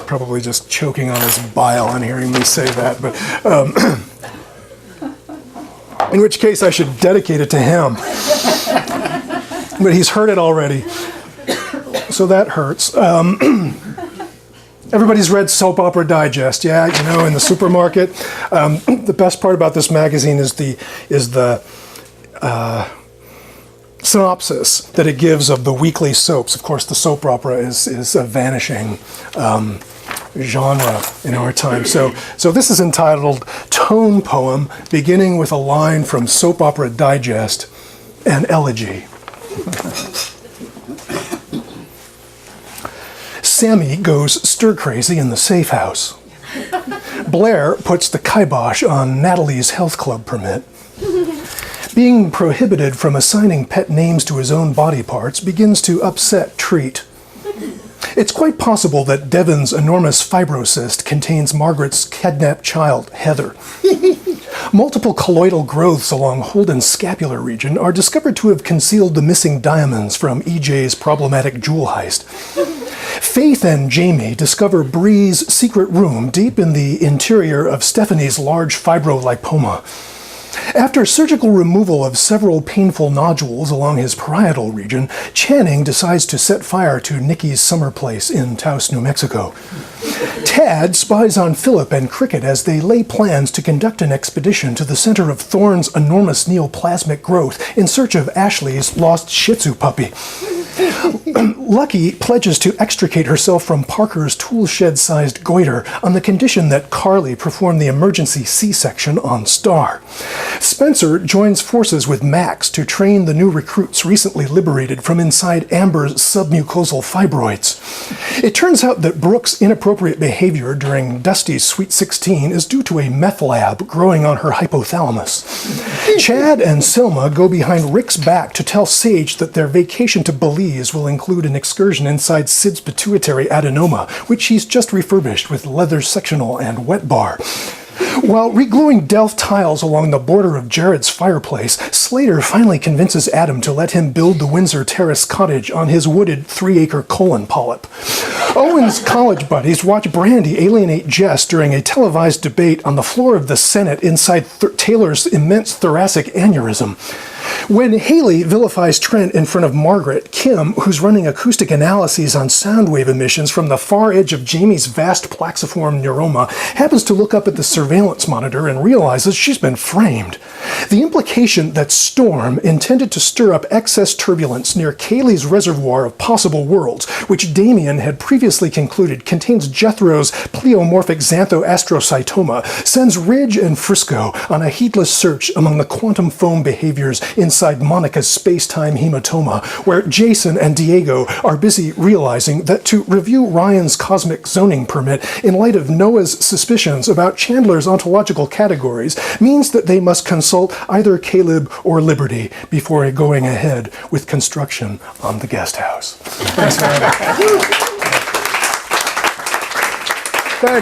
probably just choking on his bile on hearing me say that, but in which case I should dedicate it to him. But he's heard it already, so that hurts. Everybody's read Soap Opera Digest, yeah, you know, in the supermarket. The best part about this magazine is the synopsis that it gives of the weekly soaps. Of course, the soap opera is a vanishing genre in our time. So this is entitled Tone Poem, beginning with a line from Soap Opera Digest, an elegy. Sammy goes stir-crazy in the safe house. Blair puts the kibosh on Natalie's health club permit. Being prohibited from assigning pet names to his own body parts begins to upset Treat. It's quite possible that Devon's enormous fibrocyst contains Margaret's kidnapped child, Heather. Multiple colloidal growths along Holden's scapular region are discovered to have concealed the missing diamonds from EJ's problematic jewel heist. Faith and Jamie discover Bree's secret room deep in the interior of Stephanie's large fibrolipoma. After surgical removal of several painful nodules along his parietal region, Channing decides to set fire to Nikki's summer place in Taos, New Mexico. Tad spies on Philip and Cricket as they lay plans to conduct an expedition to the center of Thorne's enormous neoplasmic growth in search of Ashley's lost Shih Tzu puppy. Lucky pledges to extricate herself from Parker's tool-shed-sized goiter on the condition that Carly perform the emergency C-section on Star. Spencer joins forces with Max to train the new recruits recently liberated from inside Amber's submucosal fibroids. It turns out that Brooke's inappropriate behavior during Dusty's Sweet 16 is due to a meth lab growing on her hypothalamus. Chad and Selma go behind Rick's back to tell Sage that their vacation to Belize will include an excursion inside Sid's pituitary adenoma, which he's just refurbished with leather sectional and wet bar. While regluing Delft tiles along the border of Jared's fireplace, Slater finally convinces Adam to let him build the Windsor Terrace cottage on his wooded 3-acre colon polyp. Owen's college buddies watch Brandy alienate Jess during a televised debate on the floor of the Senate inside Taylor's immense thoracic aneurysm. When Haley vilifies Trent in front of Margaret, Kim, who's running acoustic analyses on sound wave emissions from the far edge of Jamie's vast plaxiform neuroma, happens to look up at the surveillance monitor and realizes she's been framed. The implication that Storm intended to stir up excess turbulence near Kaylee's reservoir of possible worlds, which Damien had previously concluded contains Jethro's pleomorphic xanthoastrocytoma, sends Ridge and Frisco on a heedless search among the quantum foam behaviors inside Monica's space-time hematoma, where Jason and Diego are busy realizing that to review Ryan's cosmic zoning permit in light of Noah's suspicions about Chandler's ontological categories means that they must consult either Caleb or Liberty before going ahead with construction on the guest house. Thanks, man.